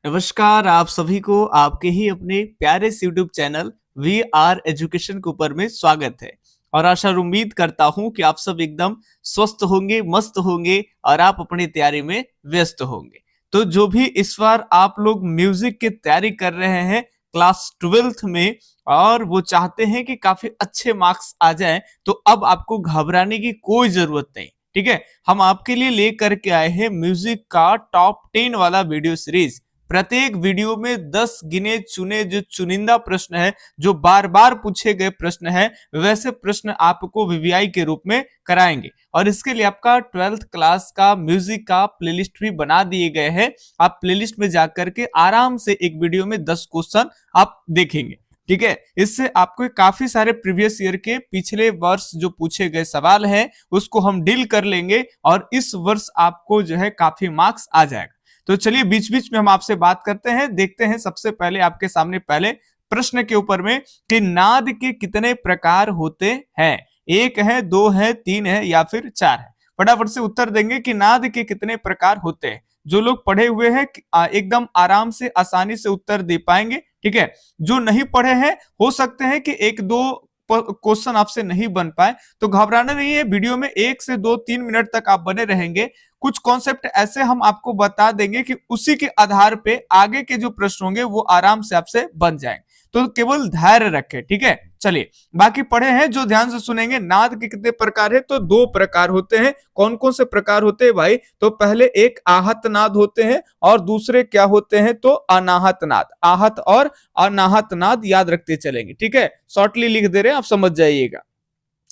नमस्कार आप सभी को आपके ही अपने प्यारे से YouTube channel We Are Education के ऊपर में स्वागत है। और आशा और उम्मीद करता हूं कि आप सब एकदम स्वस्थ होंगे, मस्त होंगे और आप अपनी तैयारी में व्यस्त होंगे। तो जो भी इस बार आप लोग म्यूजिक की तैयारी कर रहे हैं क्लास 12th में और वो चाहते हैं कि काफी अच्छे मार्क्स आ जाए, तो अब आपको घबराने की कोई जरूरत नहीं। ठीक है, हम आपके लिए लेकर के आए हैं म्यूजिक का टॉप 10 वाला वीडियो सीरीज। प्रत्येक वीडियो में 10 गिने चुने जो चुनिंदा प्रश्न है, जो बार बार पूछे गए प्रश्न है, वैसे प्रश्न आपको वीवीआई के रूप में कराएंगे। और इसके लिए आपका 12th क्लास का म्यूजिक का प्लेलिस्ट भी बना दिए गए हैं। आप प्लेलिस्ट में जाकर के आराम से एक वीडियो में 10 क्वेश्चन आप देखेंगे। ठीक है, इससे आपको काफी सारे प्रीवियस ईयर के पिछले वर्ष जो पूछे गए सवाल हैं उसको हम डील कर लेंगे और इस वर्ष आपको जो है काफी मार्क्स आ जाएगा। तो चलिए बीच बीच में हम आपसे बात करते हैं, देखते हैं सबसे पहले आपके सामने पहले प्रश्न के ऊपर में कि नाद के कितने प्रकार होते हैं। एक है, दो है, तीन है या फिर चार है। फटाफट से उत्तर देंगे कि नाद के कितने प्रकार होते हैं। जो लोग पढ़े हुए हैं एकदम आराम से आसानी से उत्तर दे पाएंगे। ठीक है, जो नहीं पढ़े हैं हो सकते हैं कि एक दो क्वेश्चन आपसे नहीं बन पाए, तो घबराना नहीं है। वीडियो में 1 से 2-3 मिनट तक आप बने रहेंगे। कुछ कॉन्सेप्ट ऐसे हम आपको बता देंगे कि उसी के आधार पे आगे के जो प्रश्न होंगे वो आराम से आपसे बन जाएंगे। तो केवल धैर्य रखें। ठीक है, चलिए बाकी पढ़े हैं जो ध्यान से सुनेंगे। नाद के कितने प्रकार है, तो 2 प्रकार होते हैं। कौन कौन से प्रकार होते हैं भाई? तो पहले एक आहत नाद होते हैं और दूसरे क्या होते हैं, तो अनाहत नाद। आहत और अनाहत नाद याद रखते चलेंगे। ठीक है, शॉर्टली लिख दे रहे हैं, आप समझ जाइएगा।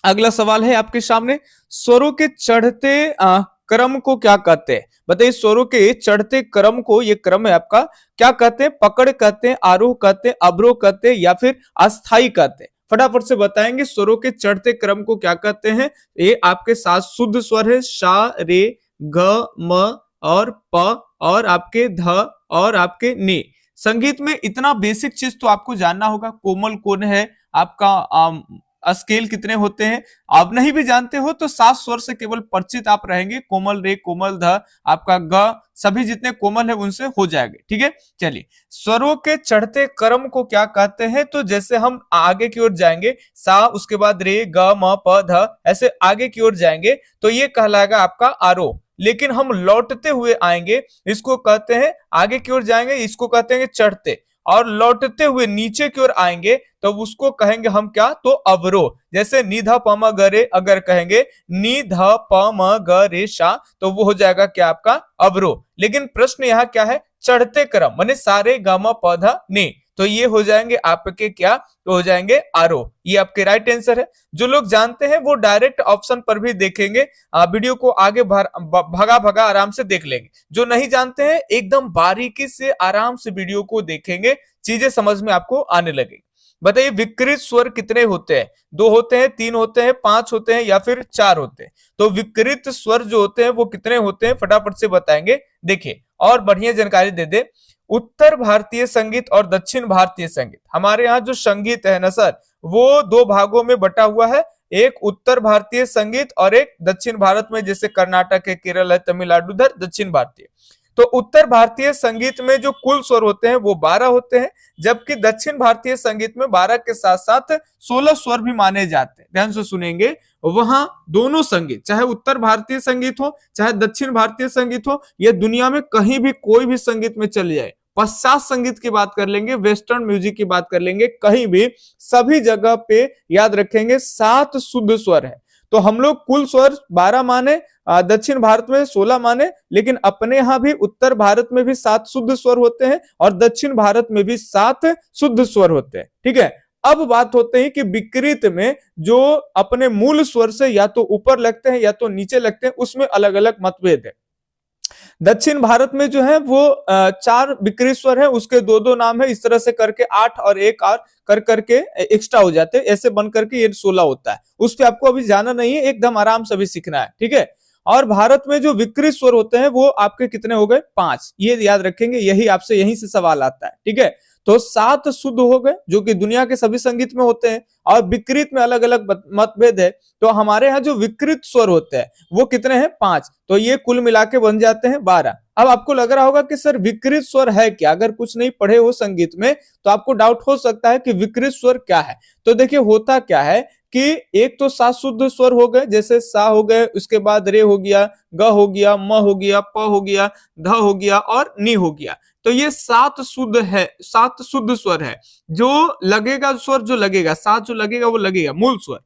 अगला सवाल है आपके सामने, स्वरों के चढ़ते क्रम को क्या कहते हैं? बताइए, स्वरों के चढ़ते क्रम को, ये क्रम है आपका, क्या कहते हैं? पकड़ कहते हैं, आरोह कहते हैं, अवरोह कहते हैं या फिर अस्थाई कहते हैं? फटाफट से बताएंगे स्वरों के चढ़ते क्रम को क्या कहते हैं। ये आपके 7 शुद्ध स्वर है, सा, रे, ग, म और प और आपके ध और आपके ने। संगीत में इतना बेसिक चीज तो आपको जानना होगा, कोमल कौन है, आपका स्केल कितने होते हैं। आप नहीं भी जानते हो तो 7 स्वर से केवल परिचित आप रहेंगे। कोमल रे, कोमल ध, आपका ग, सभी जितने कोमल है उनसे हो जाएंगे। ठीक है, चलिए स्वरों के चढ़ते क्रम को क्या कहते हैं? तो जैसे हम आगे की ओर जाएंगे, सा, उसके बाद रे, ग, म, प, ध, ऐसे आगे की ओर जाएंगे तो ये कहलाएगा आपका आरोह। लेकिन हम लौटते हुए आएंगे, इसको कहते हैं, आगे की ओर जाएंगे इसको कहते हैं चढ़ते, और लौटते हुए नीचे की ओर आएंगे तो उसको कहेंगे हम क्या, तो अवरोह। जैसे निधा प म ग रे अगर कहेंगे निधा प म ग रे सा, तो वो हो जाएगा क्या, आपका अवरोह। लेकिन प्रश्न यहाँ क्या है, चढ़ते क्रम, माने सारे ग म प ध ने, तो ये हो जाएंगे आपके क्या, तो हो जाएंगे आरोह। ये आपके राइट आंसर है। जो लोग जानते हैं वो डायरेक्ट ऑप्शन पर भी देखेंगे, वीडियो को आगे भगा भगा आराम से देख लेंगे। जो नहीं जानते हैं एकदम बारीकी से आराम से वीडियो को देखेंगे, चीजें समझ में आपको आने लगेगी। बताइए विकृत स्वर कितने होते हैं? 2 होते हैं, 3 होते हैं, 5 होते हैं या फिर 4 होते हैं? तो विकृत स्वर जो होते हैं वो कितने होते हैं, फटाफट से बताएंगे। देखिए और बढ़िया जानकारी दे दे, उत्तर भारतीय संगीत और दक्षिण भारतीय संगीत, हमारे यहाँ जो संगीत है ना सर, वो 2 भागों में बटा हुआ है। एक उत्तर भारतीय संगीत और एक दक्षिण भारत में, जैसे कर्नाटक है, केरल है, तमिलनाडु, उधर दक्षिण भारतीय। तो उत्तर भारतीय संगीत में जो कुल स्वर होते हैं वो 12 होते हैं, जबकि दक्षिण भारतीय संगीत में 12 के साथ साथ 16 स्वर भी माने जाते हैं। ध्यान से सुनेंगे, वहां दोनों संगीत, चाहे उत्तर भारतीय संगीत हो चाहे दक्षिण भारतीय संगीत हो, यह दुनिया में कहीं भी कोई भी संगीत में चले जाए, पश्चात संगीत की बात कर लेंगे, वेस्टर्न म्यूजिक की बात कर लेंगे, कहीं भी सभी जगह पे याद रखेंगे 7 शुद्ध स्वर है। तो हम लोग कुल स्वर 12 माने, दक्षिण भारत में 16 माने, लेकिन अपने यहां भी उत्तर भारत में भी 7 शुद्ध स्वर होते हैं और दक्षिण भारत में भी 7 शुद्ध स्वर होते हैं। ठीक है, अब बात होते हैं कि विकृत में जो अपने मूल स्वर से या तो ऊपर लगते हैं या तो नीचे लगते हैं, उसमें अलग अलग मतभेद है। दक्षिण भारत में जो है वो 4 विकृत स्वर है, उसके 2-2 नाम है, इस तरह से करके 8 और 1 और कर करके एक्स्ट्रा हो जाते हैं, ऐसे बन करके ये 16 होता है। उस पर आपको अभी जाना नहीं है, एकदम आराम से भी सीखना है। ठीक है, और भारत में जो विकृत स्वर होते हैं वो आपके कितने हो गए, 5, ये याद रखेंगे, यही आपसे यहीं से सवाल आता है। ठीक है, तो 7 शुद्ध हो गए जो कि दुनिया के सभी संगीत में होते हैं, और विकृत में अलग अलग मतभेद है। तो हमारे यहाँ जो विकृत स्वर होते हैं वो कितने हैं, 5, तो ये कुल मिला के बन जाते हैं 12। अब आपको लग रहा होगा कि सर विकृत स्वर है क्या, अगर कुछ नहीं पढ़े हो संगीत में तो आपको डाउट हो सकता है कि विकृत स्वर क्या है। तो देखिए होता क्या है कि एक तो 7 शुद्ध स्वर हो गए, जैसे सा हो गए, उसके बाद रे हो गया, ग हो गया, म हो गया, प हो गया, ध हो गया और नी हो गया। तो ये 7 शुद्ध है, 7 शुद्ध स्वर है। जो लगेगा स्वर, जो लगेगा 7 जो लगेगा वो लगेगा मूल स्वर।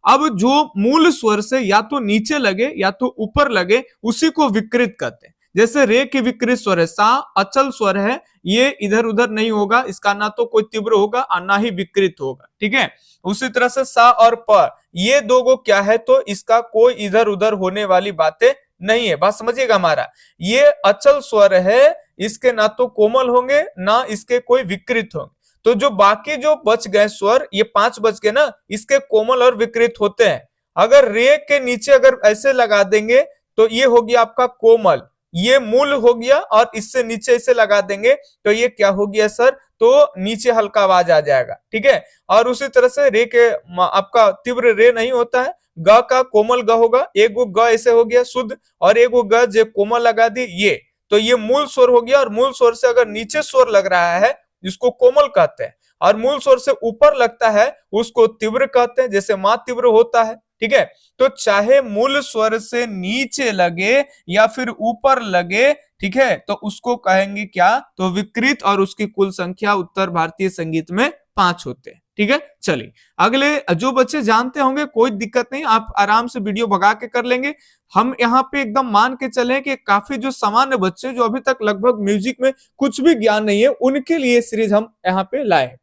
अब जो मूल स्वर से या तो नीचे लगे या तो ऊपर लगे उसी को विकृत कहते हैं। जैसे रे की विकृत स्वर है, सा अचल स्वर है, ये इधर उधर नहीं होगा, इसका ना तो कोई तीव्र होगा और ना ही विकृत होगा, ठीक है। उसी तरह से सा और प, ये दो गो क्या है, तो इसका कोई इधर उधर होने वाली बातें नहीं है। बात समझिएगा हमारा, ये अचल स्वर है, इसके ना तो कोमल होंगे ना इसके कोई विकृत होंगे। तो जो बाकी जो बच गए स्वर, ये 5 बच गए ना, इसके कोमल और विकृत होते हैं। अगर रे के नीचे अगर ऐसे लगा देंगे तो ये हो गया आपका कोमल, ये मूल हो गया, और इससे नीचे इसे लगा देंगे तो ये क्या हो गया सर, तो नीचे हल्का आवाज आ जाएगा, ठीक है। और उसी तरह से रे के आपका तीव्र रे नहीं होता है, ग का कोमल ग होगा, एक गो ग ऐसे हो गया शुद्ध, और एक गो ग जो कोमल लगा दी ये, तो ये मूल स्वर हो गया। और मूल स्वर से अगर नीचे स्वर लग रहा है जिसको कोमल कहते हैं, और मूल स्वर से ऊपर लगता है उसको तीव्र कहते हैं, जैसे मा तीव्र होता है, ठीक है। तो चाहे मूल स्वर से नीचे लगे या फिर ऊपर लगे, ठीक है, तो उसको कहेंगे क्या, तो विकृत, और उसकी कुल संख्या उत्तर भारतीय संगीत में 5 होते हैं, ठीक है। चलिए अगले जो बच्चे जानते होंगे कोई दिक्कत नहीं, आप आराम से वीडियो भगा के कर लेंगे। हम यहाँ पे एकदम मान के चले कि काफी जो सामान्य बच्चे जो अभी तक लगभग म्यूजिक में कुछ भी ज्ञान नहीं है, उनके लिए सीरीज हम यहाँ पे लाए।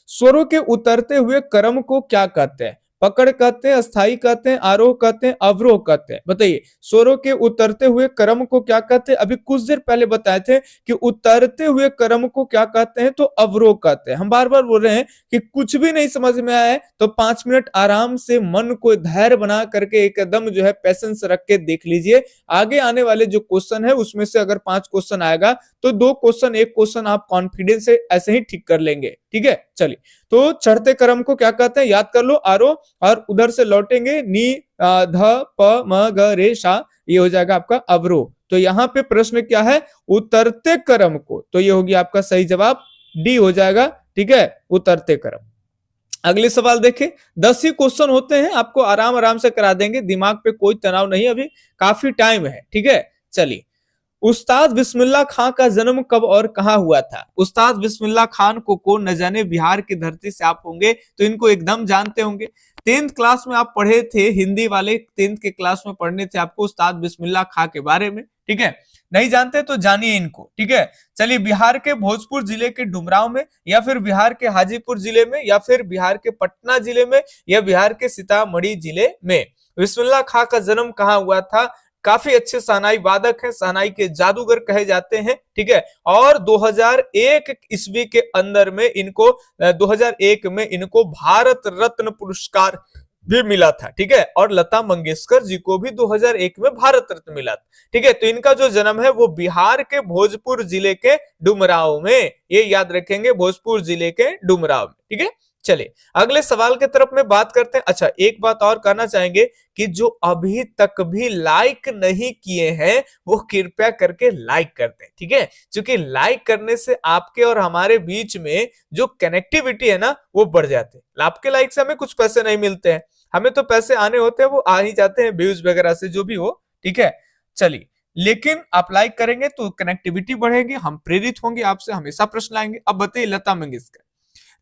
स्वरों के उतरते हुए क्रम को क्या कहते हैं? पकड़ कहते हैं, अस्थाई कहते हैं, आरोह कहते हैं, अवरोह कहते हैं। बताइए स्वरों के उतरते हुए क्रम को क्या कहते हैं? अभी कुछ देर पहले बताए थे कि उतरते हुए क्रम को क्या कहते हैं, तो अवरोह कहते हैं। हम बार बार बोल रहे हैं कि कुछ भी नहीं समझ में आया है तो 5 मिनट आराम से मन को धैर्य बना करके एकदम जो है पैसेंस रख के देख लीजिए। आगे आने वाले जो क्वेश्चन है उसमें से अगर 5 क्वेश्चन आएगा तो 2 क्वेश्चन, 1 क्वेश्चन आप कॉन्फिडेंस से ऐसे ही ठीक कर लेंगे, ठीक है। चलिए तो चढ़ते क्रम को क्या कहते हैं, याद कर लो, आरोह, और उधर से लौटेंगे नी ध प म ग रे सा, ये हो जाएगा आपका अवरोह। तो यहाँ पे प्रश्न क्या है, उतरते क्रम को, तो ये होगी आपका सही जवाब, डी हो जाएगा, ठीक है, उतरते क्रम। अगले सवाल देखें, 10 ही क्वेश्चन होते हैं, आपको आराम आराम से करा देंगे, दिमाग पे कोई तनाव नहीं, अभी काफी टाइम है, ठीक है। चलिए उस्ताद बिस्मिल्लाह खां का जन्म कब और कहां हुआ था? उस्ताद बिस्मिल्लाह खान को कौन न जाने, बिहार की धरती से आप होंगे तो इनको एकदम जानते होंगे। 10th क्लास में आप पढ़े थे, हिंदी वाले 10th के क्लास में पढ़ने थे आपको उस्ताद बिस्मिल्लाह खां के बारे में, ठीक है। नहीं जानते तो जानिए इनको, ठीक है। चलिए बिहार के भोजपुर जिले के डुमराव में, या फिर बिहार के हाजीपुर जिले में, या फिर बिहार के पटना जिले में, या बिहार के सीतामढ़ी जिले में बिस्मिल्लाह खां का जन्म कहां हुआ था? काफी अच्छे शहनाई वादक हैं, शहनाई के जादूगर कहे जाते हैं, ठीक है। और 2001 ईस्वी के अंदर में इनको 2001 में इनको भारत रत्न पुरस्कार भी मिला था, ठीक है। और लता मंगेशकर जी को भी 2001 में भारत रत्न मिला था, ठीक है। तो इनका जो जन्म है वो बिहार के भोजपुर जिले के डुमराव में, ये याद रखेंगे, भोजपुर जिले के डुमराव में, ठीक है। चलिए अगले सवाल की तरफ में बात करते हैं। अच्छा एक बात और कहना चाहेंगे कि जो अभी तक भी लाइक नहीं किए हैं वो कृपया करके लाइक कर दें, ठीक है। क्योंकि लाइक करने से आपके और हमारे बीच में जो कनेक्टिविटी है ना वो बढ़ जाती है। आपके लाइक से हमें कुछ पैसे नहीं मिलते हैं, हमें तो पैसे आने होते हैं, वो आ ही जाते हैं व्यूज वगैरह से, जो भी हो, ठीक है। चलिए लेकिन आप लाइक करेंगे तो कनेक्टिविटी बढ़ेगी, हम प्रेरित होंगे, आपसे हमेशा प्रश्न लाएंगे। अब बताइए लता मंगेशकर,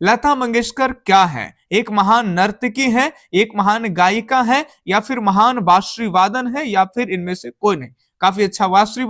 लता मंगेशकर क्या है? एक महान नर्तकी है, एक महान गायिका है, या फिर महान बांसुरी वादन है, या फिर इनमें से कोई नहीं। काफी अच्छा बांसुरी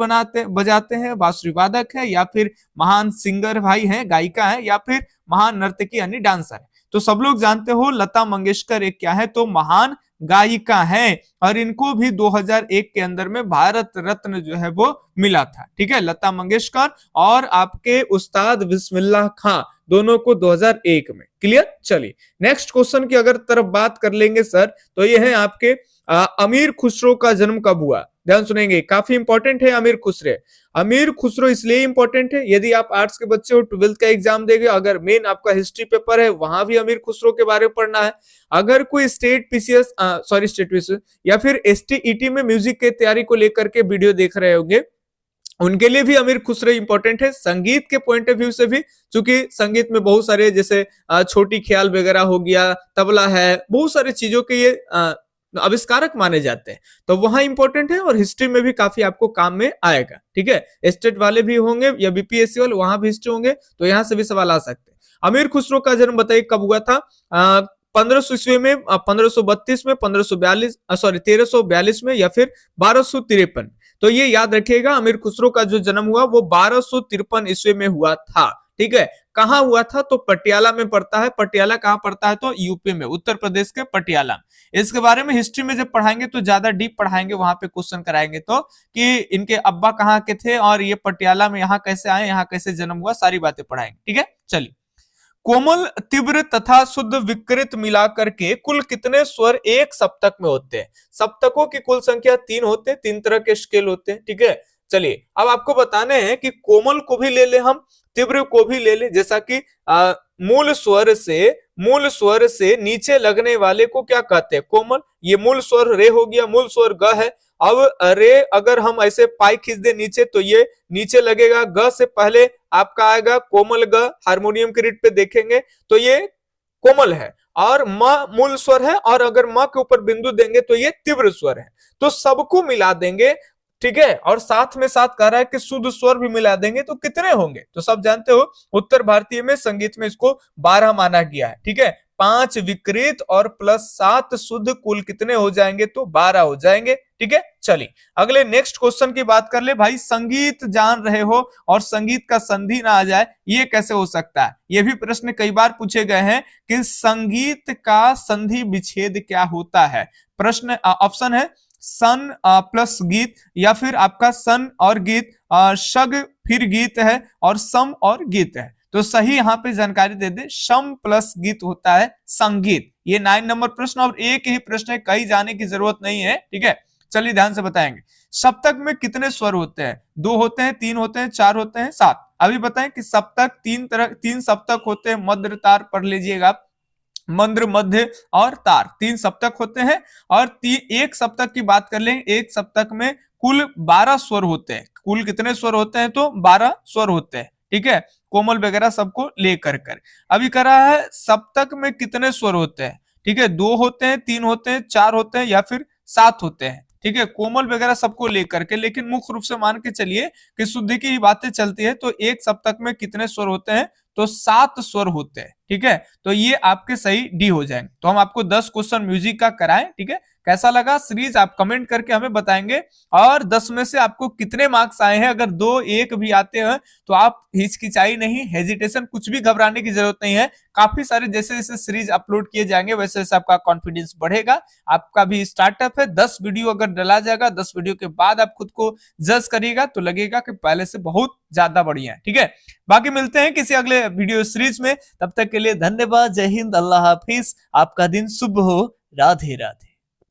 बजाते हैं, बांसुरी वादक है, या फिर महान सिंगर भाई है, गायिका है, या फिर महान नर्तकी यानी डांसर है। तो सब लोग जानते हो लता मंगेशकर एक क्या है, तो महान गायिका है, और इनको भी 2001 के अंदर में भारत रत्न जो है वो मिला था, ठीक है। लता मंगेशकर और आपके उस्ताद बिस्मिल्लाह खां दोनों को 2001 में। क्लियर? चलिए नेक्स्ट क्वेश्चन की अगर तरफ बात कर लेंगे सर, तो ये है आपके अमीर खुसरो का जन्म कब हुआ? ध्यान सुनेंगे, काफी इंपॉर्टेंट है अमीर खुसरो। अमीर खुसरो इसलिए इंपॉर्टेंट है, यदि आप आर्ट्स के बच्चे हो, 12th का एग्जाम देंगे, अगर मेन आपका हिस्ट्री पेपर है वहां भी अमीर खुसरो के बारे में पढ़ना है। अगर कोई स्टेट पीसीएस या फिर एसटीईटी में म्यूजिक की तैयारी को लेकर के वीडियो देख रहे होंगे उनके लिए भी अमीर खुसरो इंपॉर्टेंट है। संगीत के पॉइंट ऑफ व्यू से भी, क्योंकि संगीत में बहुत सारे जैसे छोटी ख्याल वगैरह हो गया, तबला है, बहुत सारी चीजों के ये आविष्कारक माने जाते हैं, तो वहां इंपॉर्टेंट है और हिस्ट्री में भी काफी आपको काम में आएगा। ठीक है, स्टेट वाले भी होंगे या बीपीएससी वाले, वहां भी हिस्ट्री होंगे, तो यहाँ से भी सवाल आ सकते हैं। अमीर खुसरो का जन्म बताइए कब हुआ था? 1500 ईस्वी में, 1532 में, 1542 सॉरी 1342 में, या फिर 1253। तो ये याद रखिएगा, अमीर खुसरो का जो जन्म हुआ वो 1253 ईस्वी में हुआ था। ठीक है, कहां हुआ था? तो पटियाला में पड़ता है। पटियाला कहां पड़ता है? तो यूपी में, उत्तर प्रदेश के पटियाला। इसके बारे में हिस्ट्री में जब पढ़ाएंगे तो ज्यादा डीप पढ़ाएंगे, वहां पे क्वेश्चन कराएंगे, तो कि इनके अब्बा कहाँ के थे और ये पटियाला में यहाँ कैसे आए, यहाँ कैसे जन्म हुआ, सारी बातें पढ़ाएंगे। ठीक है, चलिए। कोमल, तीव्र तथा शुद्ध विकृत मिलाकर के कुल कितने स्वर एक सप्तक में होते हैं? सप्तकों की कुल संख्या 3 होते हैं, 3 तरह के स्केल होते हैं। ठीक है, चलिए अब आपको बताने हैं कि कोमल को भी ले ले हम, तीव्र को भी ले ले। जैसा कि मूल स्वर से नीचे लगने वाले को क्या कहते हैं? कोमल। ये मूल स्वर रे हो गया, मूल स्वर ग है। अब रे अगर हम ऐसे पाई खींच दे नीचे, तो ये नीचे लगेगा। ग से पहले आपका आएगा कोमल ग, हारमोनियम की रीड पे देखेंगे तो ये कोमल है, और म मूल स्वर है, और अगर म के ऊपर बिंदु देंगे तो ये तीव्र स्वर है। तो सबको मिला देंगे, ठीक है, और साथ में साथ कह रहा है कि शुद्ध स्वर भी मिला देंगे तो कितने होंगे? तो सब जानते हो, उत्तर भारतीय में संगीत में इसको 12 माना गया है। ठीक है, 5 विकृत और प्लस 7 शुद्ध, कुल कितने हो जाएंगे? तो 12 हो जाएंगे। ठीक है, चलिए अगले नेक्स्ट क्वेश्चन की बात कर ले। भाई संगीत जान रहे हो और संगीत का संधि ना आ जाए, ये कैसे हो सकता है? ये भी प्रश्न कई बार पूछे गए हैं कि संगीत का संधि विच्छेद क्या होता है। प्रश्न ऑप्शन है सन प्लस गीत, या फिर आपका सन और गीत, शग फिर गीत है, और सम और गीत है। तो सही यहाँ पे जानकारी दे दे, सम प्लस गीत होता है संगीत। ये 9 नंबर प्रश्न, और एक ही प्रश्न है, कहीं जाने की जरूरत नहीं है। ठीक है, चलिए ध्यान से बताएंगे। सप्तक में कितने स्वर होते हैं? 2 होते हैं, 3 होते हैं, 4 होते हैं, 7। अभी बताएं कि सप्तक 3 सप्तक होते हैं। मध्य तार पढ़ लीजिएगा, मंद्र, मध्य और तार, 3 सप्तक होते हैं। और एक सप्तक की बात कर लें, एक सप्तक में कुल 12 स्वर होते हैं। कुल कितने स्वर होते हैं? तो 12 स्वर होते हैं। ठीक है, कोमल वगैरह सबको लेकर कर। अभी कर रहा है सप्तक में कितने स्वर होते हैं? ठीक है, 2 होते हैं, 3 होते हैं, 4 होते हैं, या फिर 7 होते हैं। ठीक है, कोमल वगैरह सबको लेकर के, लेकिन मुख्य रूप से मान के चलिए कि शुद्धि की ही बातें चलती है। तो एक सप्तक में कितने स्वर होते हैं? तो 7 स्वर होते हैं। ठीक है, तो ये आपके सही डी हो जाएंगे। तो हम आपको 10 क्वेश्चन म्यूजिक का कराएं। ठीक है, कैसा लगा सीरीज आप कमेंट करके हमें बताएंगे, और 10 में से आपको कितने मार्क्स आए हैं। अगर 2, 1 भी आते हैं तो आप हिचकिचाई नहीं, हेजिटेशन, कुछ भी घबराने की जरूरत नहीं है। काफी सारे जैसे जैसे सीरीज अपलोड किए जाएंगे वैसे वैसे आपका कॉन्फिडेंस बढ़ेगा। आपका भी स्टार्टअप है, 10 वीडियो अगर डला जाएगा, 10 वीडियो के बाद आप खुद को जज करिएगा तो लगेगा कि पहले से बहुत ज्यादा बढ़िया है। ठीक है, बाकी मिलते हैं किसी अगले वीडियो सीरीज में, तब तक के लिए धन्यवाद। जय हिंद, अल्लाह हाफिज, आपका दिन शुभ हो, राधे राधे।